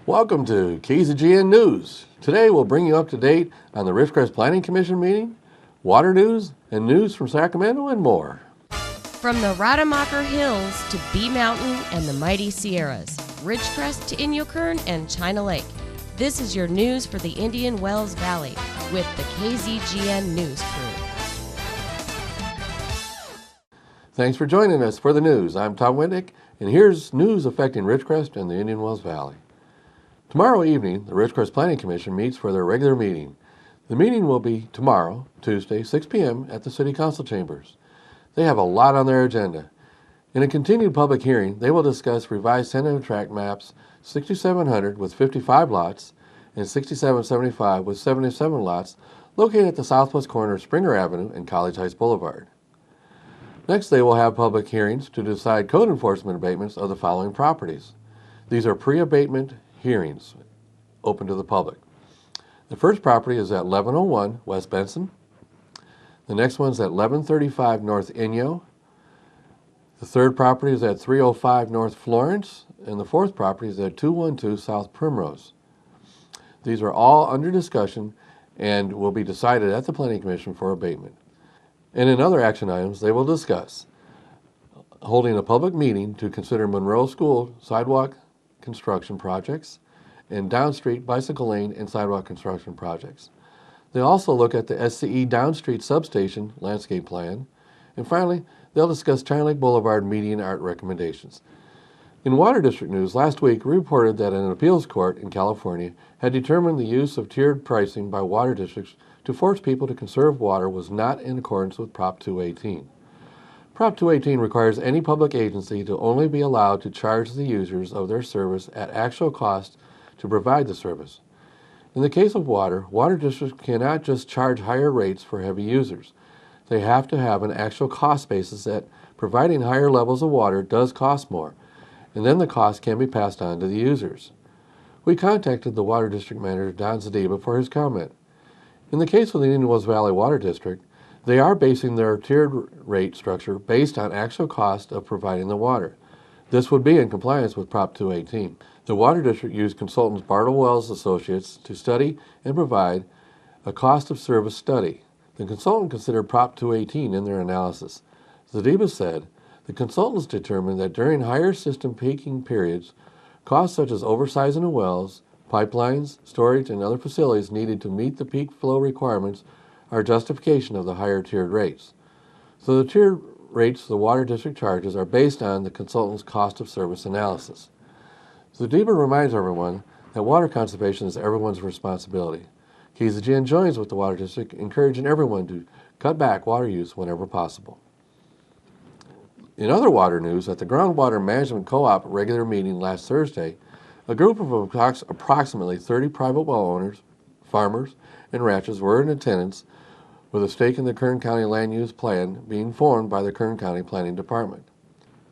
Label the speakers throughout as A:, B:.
A: Welcome to KZGN News. Today we'll bring you up to date on the Ridgecrest Planning Commission meeting, water news, and news from Sacramento and more.
B: From the Rademacher Hills to Bee Mountain and the mighty Sierras, Ridgecrest to Inyokern and China Lake, this is your news for the Indian Wells Valley with the KZGN News crew.
A: Thanks for joining us for the news. I'm Tom Windick, and here's news affecting Ridgecrest and the Indian Wells Valley. Tomorrow evening, the Ridgecrest Planning Commission meets for their regular meeting. The meeting will be tomorrow, Tuesday, 6 p.m. at the City Council chambers. They have a lot on their agenda. In a continued public hearing, they will discuss revised tentative tract maps 6700 with 55 lots and 6775 with 77 lots located at the southwest corner of Springer Avenue and College Heights Boulevard. Next, they will have public hearings to decide code enforcement abatements of the following properties. These are pre-abatement hearings open to the public. The first property is at 1101 West Benson. The next one's at 1135 North Inyo. The third property is at 305 North Florence, and the fourth property is at 212 South Primrose. These are all under discussion and will be decided at the Planning Commission for abatement. And in other action items, they will discuss holding a public meeting to consider Monroe School sidewalk construction projects and Down Street bicycle lane and sidewalk construction projects. They'll also look at the SCE Down Street substation landscape plan. And finally, they'll discuss China Lake Boulevard median art recommendations. In Water District news, last week we reported that an appeals court in California had determined the use of tiered pricing by water districts to force people to conserve water was not in accordance with Prop 218. Prop 218 requires any public agency to only be allowed to charge the users of their service at actual cost to provide the service. In the case of water, water districts cannot just charge higher rates for heavy users. They have to have an actual cost basis that providing higher levels of water does cost more, and then the cost can be passed on to the users. We contacted the Water District Manager, Don Zadiba, for his comment. In the case of the Indian Wells Valley Water District, they are basing their tiered rate structure based on actual cost of providing the water. This would be in compliance with Prop 218. The Water District used consultants Bartle Wells Associates to study and provide a cost of service study. The consultant considered Prop 218 in their analysis. Zadiba said, the consultants determined that during higher system peaking periods, costs such as oversizing of wells, pipelines, storage, and other facilities needed to meet the peak flow requirements are justification of the higher tiered rates. So the tiered rates the Water District charges are based on the consultant's cost of service analysis. Zadiba reminds everyone that water conservation is everyone's responsibility. KZGN joins with the Water District, encouraging everyone to cut back water use whenever possible. In other water news, at the Groundwater Management Co-op regular meeting last Thursday, a group of approximately 30 private well owners, farmers, and ranchers were in attendance with a stake in the Kern County Land Use Plan being formed by the Kern County Planning Department.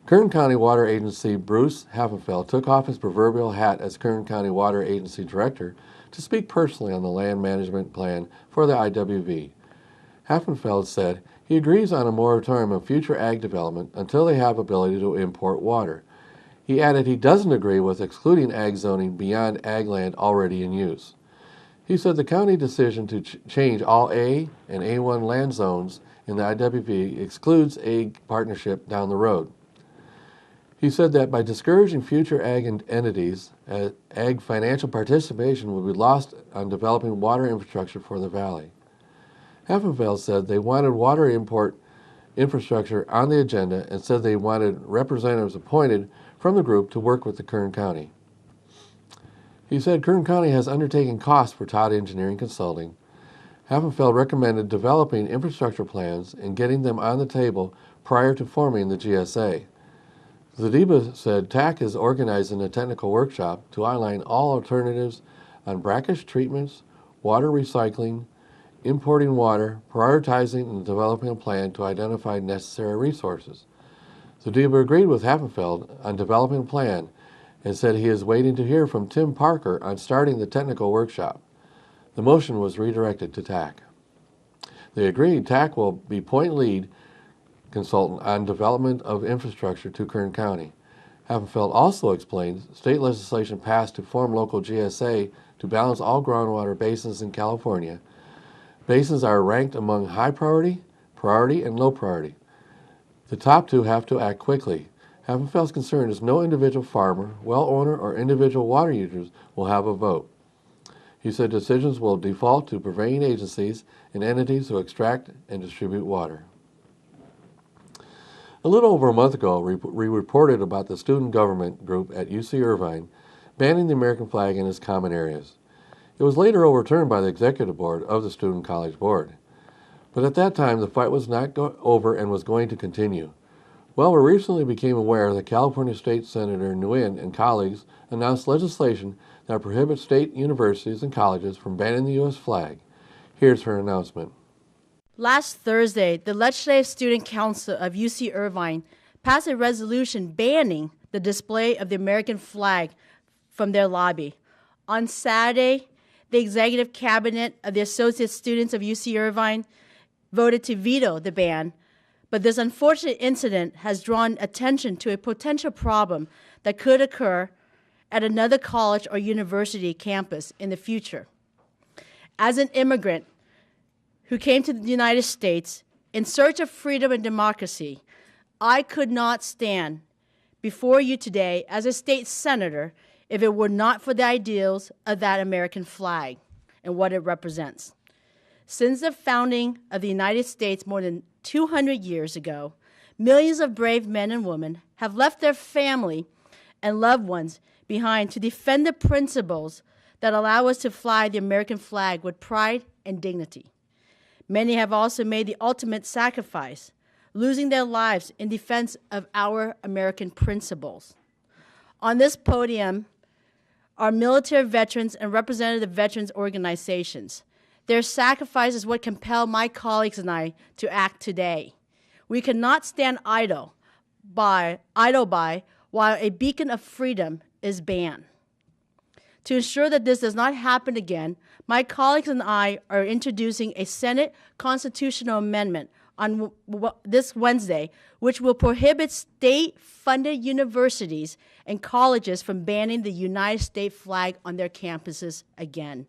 A: Kern County Water Agency Bruce Haffenfeld took off his proverbial hat as Kern County Water Agency Director to speak personally on the land management plan for the IWV. Haffenfeld said he agrees on a moratorium of future ag development until they have ability to import water. He added he doesn't agree with excluding ag zoning beyond ag land already in use. He said the county decision to change all A and A1 land zones in the IWV excludes ag partnership down the road. He said that by discouraging future ag entities, ag financial participation will be lost on developing water infrastructure for the valley. Haffenfeld said they wanted water import infrastructure on the agenda and said they wanted representatives appointed from the group to work with the Kern County. He said Kern County has undertaken costs for Todd Engineering Consulting. Haffenfeld recommended developing infrastructure plans and getting them on the table prior to forming the GSA. Zadiba said TAC is organizing a technical workshop to outline all alternatives on brackish treatments, water recycling, importing water, prioritizing and developing a plan to identify necessary resources. Zadiba agreed with Haffenfeld on developing a plan and said he is waiting to hear from Tim Parker on starting the technical workshop. The motion was redirected to TAC. They agreed TAC will be point lead consultant on development of infrastructure to Kern County. Havenfeld also explained state legislation passed to form local GSA to balance all groundwater basins in California. Basins are ranked among high priority, priority, and low priority. The top two have to act quickly. Havenfeld's concern is no individual farmer, well owner, or individual water users will have a vote. He said decisions will default to prevailing agencies and entities who extract and distribute water. A little over a month ago, we reported about the student government group at UC Irvine banning the American flag in its common areas. It was later overturned by the executive board of the Student College Board. But at that time, the fight was not over and was going to continue. Well, we recently became aware that California State Senator Nguyen and colleagues announced legislation that prohibits state universities and colleges from banning the U.S. flag. Here's her announcement.
C: Last Thursday, the Legislative Student Council of UC Irvine passed a resolution banning the display of the American flag from their lobby. On Saturday, the Executive Cabinet of the Associate Students of UC Irvine voted to veto the ban, but this unfortunate incident has drawn attention to a potential problem that could occur at another college or university campus in the future. As an immigrant who came to the United States in search of freedom and democracy, I could not stand before you today as a state senator if it were not for the ideals of that American flag and what it represents. Since the founding of the United States more than 200 years ago, millions of brave men and women have left their family and loved ones behind to defend the principles that allow us to fly the American flag with pride and dignity. Many have also made the ultimate sacrifice, losing their lives in defense of our American principles. On this podium are military veterans and representative veterans organizations. Their sacrifice is what compelled my colleagues and I to act today. We cannot stand idle by while a beacon of freedom is banned. To ensure that this does not happen again, my colleagues and I are introducing a Senate constitutional amendment on this Wednesday, which will prohibit state-funded universities and colleges from banning the United States flag on their campuses again.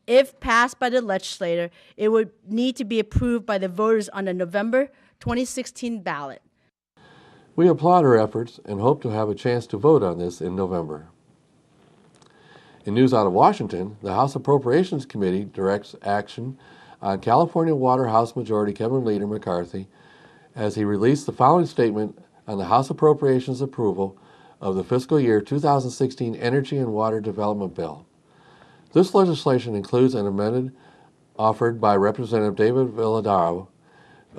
C: If passed by the legislature, it would need to be approved by the voters on the November 2016 ballot.
A: We applaud her efforts and hope to have a chance to vote on this in November. In news out of Washington, the House Appropriations Committee directs action on California Water House Majority Kevin Leader McCarthy as he released the following statement on the House Appropriations approval of the fiscal year 2016 Energy and Water Development Bill. This legislation includes an amendment offered by Representative David Villadaro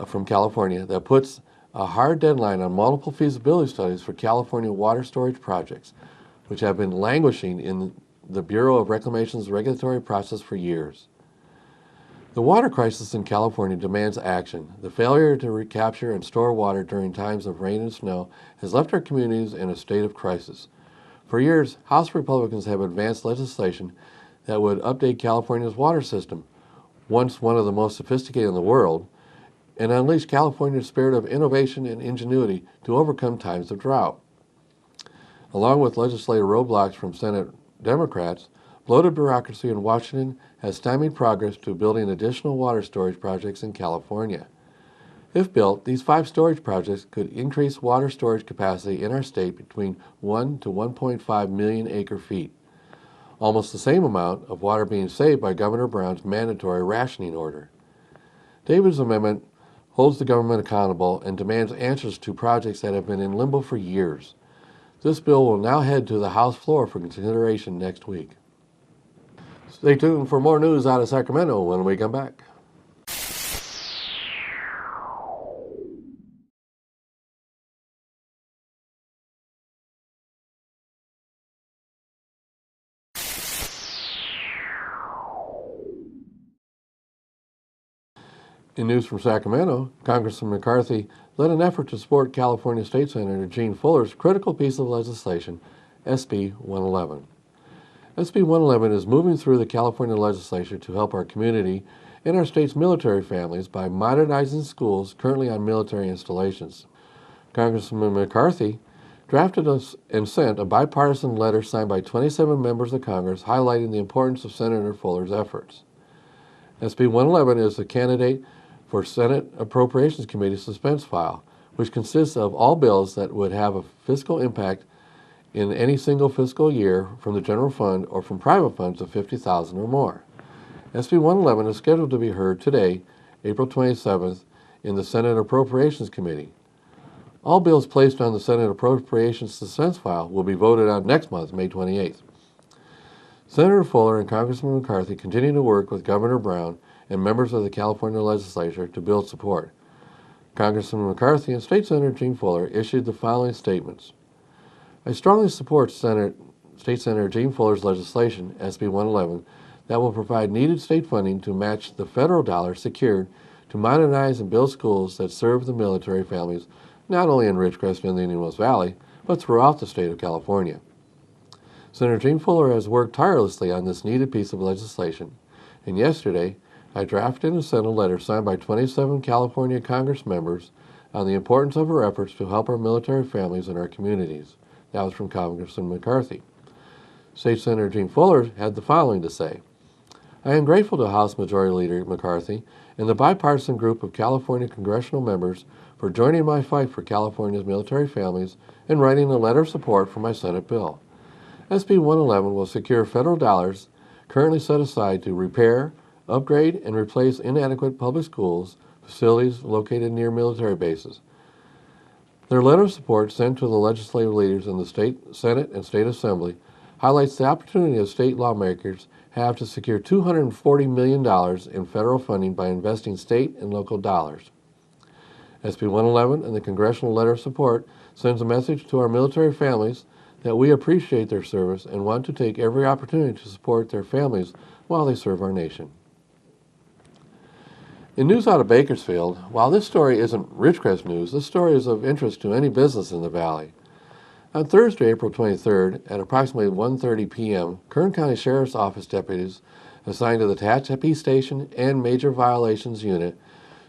A: from California that puts a hard deadline on multiple feasibility studies for California water storage projects, which have been languishing in the Bureau of Reclamation's regulatory process for years. The water crisis in California demands action. The failure to recapture and store water during times of rain and snow has left our communities in a state of crisis. For years, House Republicans have advanced legislation that would update California's water system, once one of the most sophisticated in the world, and unleash California's spirit of innovation and ingenuity to overcome times of drought. Along with legislative roadblocks from Senate Democrats, bloated bureaucracy in Washington has stymied progress to building additional water storage projects in California. If built, these 5 storage projects could increase water storage capacity in our state between 1 to 1.5 million acre-feet, almost the same amount of water being saved by Governor Brown's mandatory rationing order. David's amendment holds the government accountable and demands answers to projects that have been in limbo for years. This bill will now head to the House floor for consideration next week. Stay tuned for more news out of Sacramento when we come back. In news from Sacramento, Congressman McCarthy led an effort to support California State Senator Gene Fuller's critical piece of legislation, SB 111. SB 111 is moving through the California legislature to help our community and our state's military families by modernizing schools currently on military installations. Congressman McCarthy drafted us and sent a bipartisan letter signed by 27 members of Congress highlighting the importance of Senator Fuller's efforts. SB 111 is the candidate for Senate Appropriations Committee suspense file, which consists of all bills that would have a fiscal impact in any single fiscal year from the general fund or from private funds of $50,000 or more. SB 111 is scheduled to be heard today, April 27th, in the Senate Appropriations Committee. All bills placed on the Senate Appropriations suspense file will be voted on next month, May 28th. Senator Fuller and Congressman McCarthy continue to work with Governor Brown and members of the California legislature to build support. Congressman McCarthy and State Senator Gene Fuller issued the following statements. I strongly support State Senator Gene Fuller's legislation, SB 111, that will provide needed state funding to match the federal dollars secured to modernize and build schools that serve the military families not only in Ridgecrest and the Indian Wells Valley, but throughout the state of California. Senator Gene Fuller has worked tirelessly on this needed piece of legislation, and yesterday I drafted and sent a letter signed by 27 California Congress members on the importance of our efforts to help our military families and our communities. That was from Congressman McCarthy. State Senator Gene Fuller had the following to say. I am grateful to House Majority Leader McCarthy and the bipartisan group of California congressional members for joining my fight for California's military families and writing a letter of support for my Senate bill. SB 111 will secure federal dollars currently set aside to repair, upgrade, and replace inadequate public schools, facilities located near military bases. Their letter of support sent to the legislative leaders in the state Senate and state assembly highlights the opportunity that state lawmakers have to secure $240 million in federal funding by investing state and local dollars. SB 111 and the congressional letter of support sends a message to our military families that we appreciate their service and want to take every opportunity to support their families while they serve our nation. In news out of Bakersfield, while this story isn't Ridgecrest news, this story is of interest to any business in the valley. On Thursday, April 23rd, at approximately 1:30 p.m., Kern County Sheriff's Office deputies assigned to the Tehachapi Station and Major Violations Unit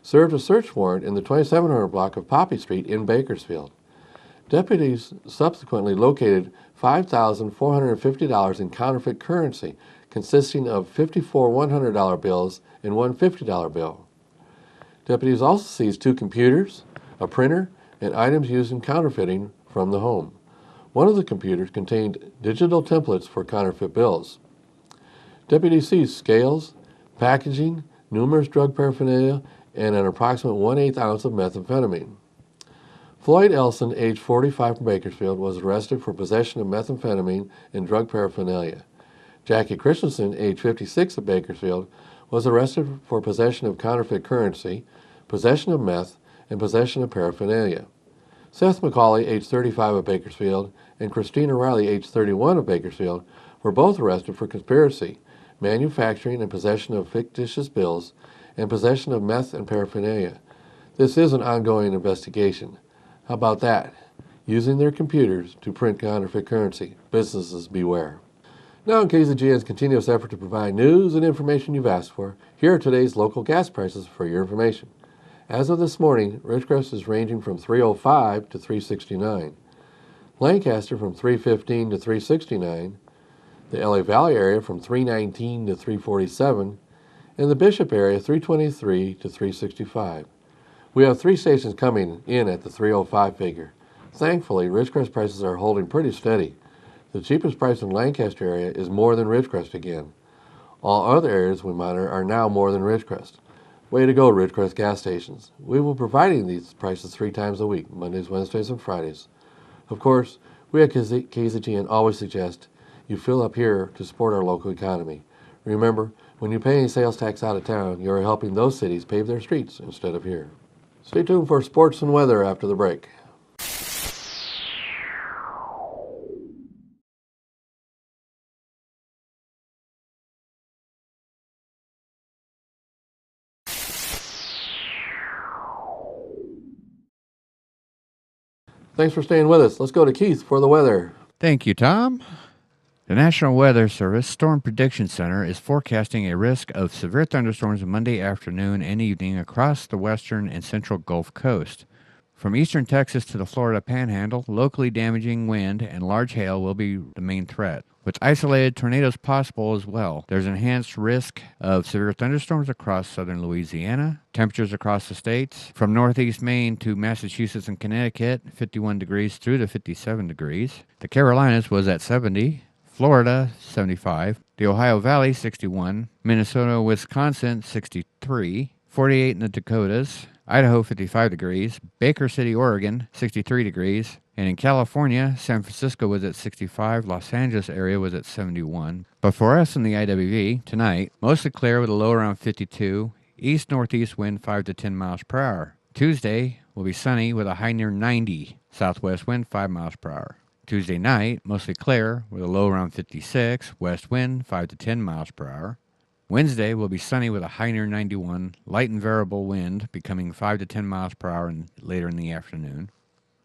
A: served a search warrant in the 2700 block of Poppy Street in Bakersfield. Deputies subsequently located $5,450 in counterfeit currency, consisting of 54 $100 bills and one $50 bill. Deputies also seized 2 computers, a printer, and items used in counterfeiting from the home. One of the computers contained digital templates for counterfeit bills. Deputies seized scales, packaging, numerous drug paraphernalia, and an approximate 1/8 ounce of methamphetamine. Floyd Elson, age 45 from Bakersfield, was arrested for possession of methamphetamine and drug paraphernalia. Jackie Christensen, age 56 of Bakersfield, was arrested for possession of counterfeit currency, possession of meth, and possession of paraphernalia. Seth McCauley, age 35 of Bakersfield, and Christina Riley, age 31 of Bakersfield, were both arrested for conspiracy, manufacturing and possession of fictitious bills, and possession of meth and paraphernalia. This is an ongoing investigation. How about that? Using their computers to print counterfeit currency. Businesses beware. Now in KZGN's continuous effort to provide news and information you've asked for, here are today's local gas prices for your information. As of this morning, Ridgecrest is ranging from $3.05 to $3.69. Lancaster from $3.15 to $3.69. The LA Valley area from $3.19 to $3.47. And the Bishop area $3.23 to $3.65. We have 3 stations coming in at the $3.05 figure. Thankfully, Ridgecrest prices are holding pretty steady. The cheapest price in Lancaster area is more than Ridgecrest again. All other areas we monitor are now more than Ridgecrest. Way to go, Ridgecrest gas stations. We will be providing these prices 3 times a week, Mondays, Wednesdays, and Fridays. Of course, we at KZGN always suggest you fill up here to support our local economy. Remember, when you pay any sales tax out of town, you are helping those cities pave their streets instead of here. Stay tuned for sports and weather after the break. Thanks for staying with us. Let's go to Keith for the weather.
D: Thank you, Tom. The National Weather Service Storm Prediction Center is forecasting a risk of severe thunderstorms Monday afternoon and evening across the western and central Gulf Coast. From eastern Texas to the Florida Panhandle, locally damaging wind and large hail will be the main threat, with isolated tornadoes possible as well. There's enhanced risk of severe thunderstorms across southern Louisiana. Temperatures across the states, from northeast Maine to Massachusetts and Connecticut, 51 degrees through to 57 degrees. The Carolinas was at 70. Florida, 75. The Ohio Valley, 61. Minnesota, Wisconsin, 63. 48 in the Dakotas. Idaho, 55 degrees. Baker City, Oregon, 63 degrees. And in California, San Francisco was at 65. Los Angeles area was at 71. But for us in the IWV, tonight, mostly clear with a low around 52. East-northeast wind 5 to 10 miles per hour. Tuesday will be sunny with a high near 90. Southwest wind 5 miles per hour. Tuesday night, mostly clear with a low around 56. West wind 5 to 10 miles per hour. Wednesday will be sunny with a high near 91, light and variable wind becoming 5 to 10 miles per hour later in the afternoon.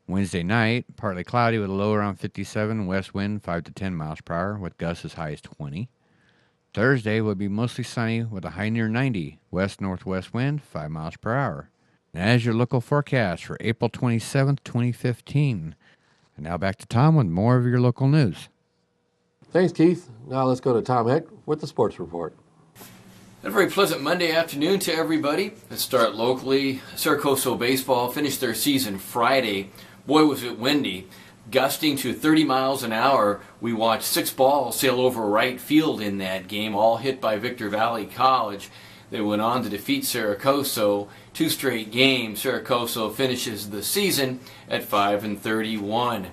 D: Wednesday night, partly cloudy with a low around 57, west wind 5 to 10 miles per hour with gusts as high as 20. Thursday will be mostly sunny with a high near 90, west-northwest wind 5 miles per hour. And that is your local forecast for April 27th, 2015. And now back to Tom with more of your local news.
A: Thanks, Keith. Now let's go to Tom Heck with the sports report.
E: A very pleasant Monday afternoon to everybody. Let's start locally. Saracoso baseball finished their season Friday. Boy, was it windy. Gusting to 30 miles an hour. We watched 6 balls sail over right field in that game, all hit by Victor Valley College. They went on to defeat Saracoso 2 straight games. Saracoso finishes the season at 5-31.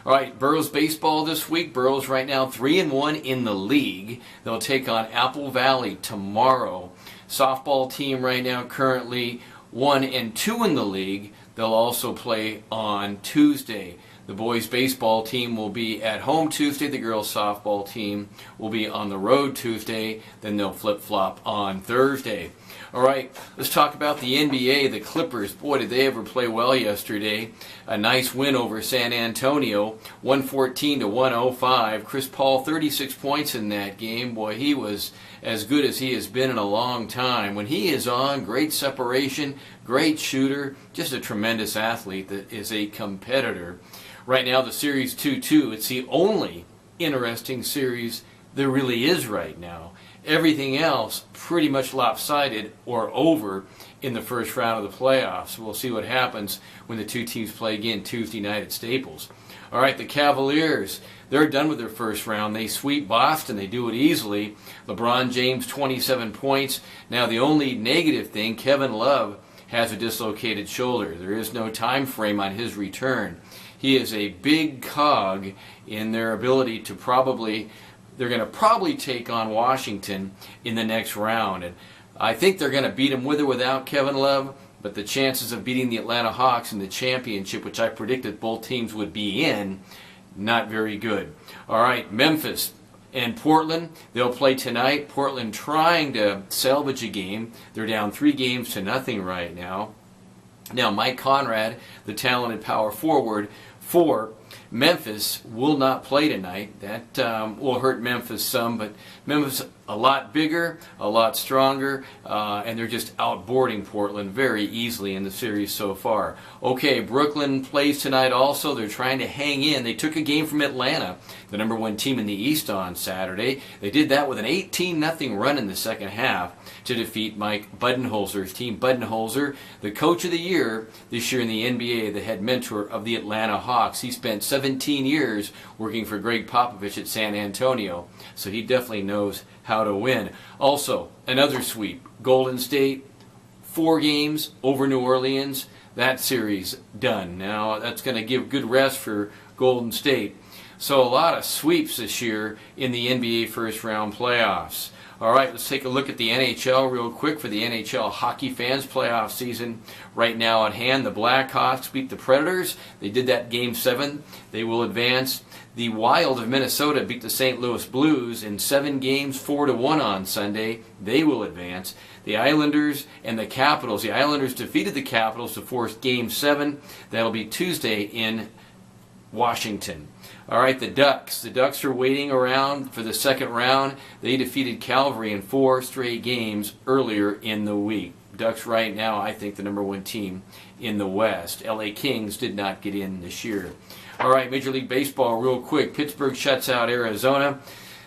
E: All right, Burroughs baseball this week. Burroughs right now 3-1 in the league. They'll take on Apple Valley tomorrow. Softball team right now currently 1-2 in the league. They'll also play on Tuesday. The boys baseball team will be at home Tuesday. The girls softball team will be on the road Tuesday. Then they'll flip-flop on Thursday. All right, let's talk about the NBA. The Clippers, boy, did they ever play well yesterday. A nice win over San Antonio, 114-105. Chris Paul, 36 points in that game. Boy, he was as good as he has been in a long time. When he is on, great separation, great shooter, just a tremendous athlete that is a competitor. Right now, the series 2-2. It's the only interesting series there really is right now. Everything else pretty much lopsided or over in the first round of the playoffs. We'll see what happens when the two teams play again Tuesday night at Staples. All right, the Cavaliers, they're done with their first round. They sweep Boston. They do it easily. LeBron James, 27 points. Now, the only negative thing, Kevin Love has a dislocated shoulder. There is no time frame on his return. He is a big cog in their ability to they're going to probably take on Washington in the next round. And I think they're going to beat them with or without Kevin Love, but the chances of beating the Atlanta Hawks in the championship, which I predicted both teams would be in, not very good. All right, Memphis and Portland, they'll play tonight. Portland trying to salvage a game. They're down 3-0 right now. Now, Mike Conrad, the talented power forward for Memphis, will not play tonight. That will hurt Memphis some, but Memphis a lot bigger, a lot stronger, and they're just outboarding Portland very easily in the series so far. Okay, Brooklyn plays tonight also. They're trying to hang in. They took a game from Atlanta, the number 1 team in the East, on Saturday. They did that with an 18-0 run in the second half to defeat Mike Budenholzer's team. Budenholzer, the coach of the year this year in the NBA, the head mentor of the Atlanta Hawks. He spent 17 years working for Greg Popovich at San Antonio, so he definitely knows how to win. Also, another sweep. Golden State, 4 games over New Orleans. That series done. Now, that's going to give good rest for Golden State. So a lot of sweeps this year in the NBA first round playoffs. All right, let's take a look at the NHL real quick for the NHL hockey fans playoff season right now at hand. The Blackhawks beat the Predators. They did that Game 7. They will advance. The Wild of Minnesota beat the St. Louis Blues in 7 games, 4-1 on Sunday. They will advance. The Islanders and the Capitals. The Islanders defeated the Capitals to force Game 7. That'll be Tuesday in Washington. All right, the Ducks. The Ducks are waiting around for the second round. They defeated Calgary in 4 straight games earlier in the week. Ducks right now, I think, the number one team in the West. LA Kings did not get in this year. All right, Major League Baseball real quick. Pittsburgh shuts out Arizona.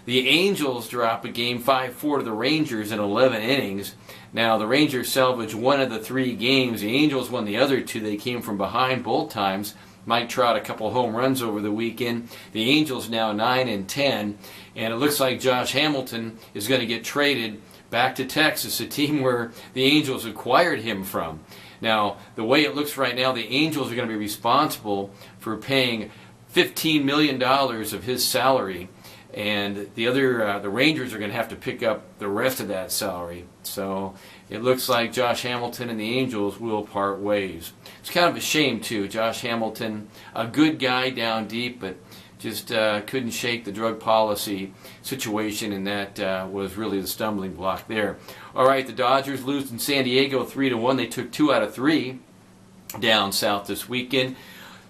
E: The Angels drop a game 5-4 to the Rangers in 11 innings. Now, the Rangers salvaged one of the 3 games. The Angels won the other 2. They came from behind both times. Mike Trout a couple home runs over the weekend. The Angels now 9-10, and it looks like Josh Hamilton is going to get traded back to Texas, a team where the Angels acquired him from. Now, the way it looks right now, the Angels are going to be responsible for paying $15 million of his salary, and the Rangers are going to have to pick up the rest of that salary. So it looks like Josh Hamilton and the Angels will part ways. It's kind of a shame, too. Josh Hamilton, a good guy down deep, but just couldn't shake the drug policy situation, and that was really the stumbling block there. All right, the Dodgers lose in San Diego 3-1. They took 2 out of 3 down south this weekend.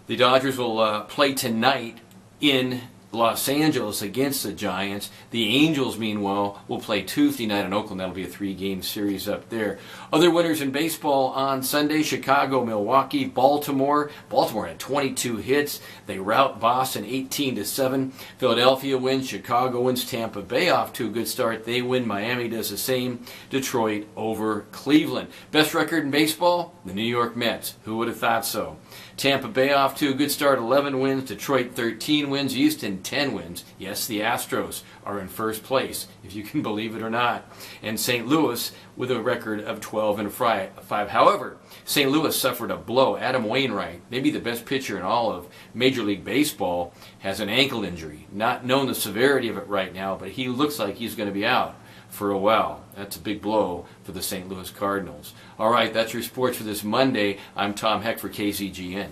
E: The Dodgers will play tonight in Los Angeles against the Giants. The Angels, meanwhile, will play Tuesday night in Oakland. That'll be a 3-game series up there. Other winners in baseball on Sunday: Chicago, Milwaukee, Baltimore. Baltimore had 22 hits. They rout Boston 18-7. Philadelphia wins. Chicago wins. Tampa Bay off to a good start. They win. Miami does the same. Detroit over Cleveland. Best record in baseball? The New York Mets. Who would have thought so? Tampa Bay off to a good start, 11 wins. Detroit 13 wins. Houston 10 wins. Yes, the Astros are in first place, if you can believe it or not. And St. Louis with a record of 12-5. However, St. Louis suffered a blow. Adam Wainwright, maybe the best pitcher in all of Major League Baseball, has an ankle injury. Not known the severity of it right now, but he looks like he's going to be out for a while. That's a big blow for the St. Louis Cardinals. All right, that's your sports for this Monday. I'm Tom Heck for KZGN.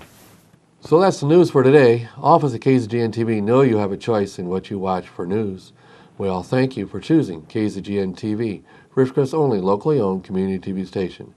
A: So that's the news for today. All of us at KZGN-TV know you have a choice in what you watch for news. We all thank you for choosing KZGN-TV, Ridgecrest's only locally owned community TV station.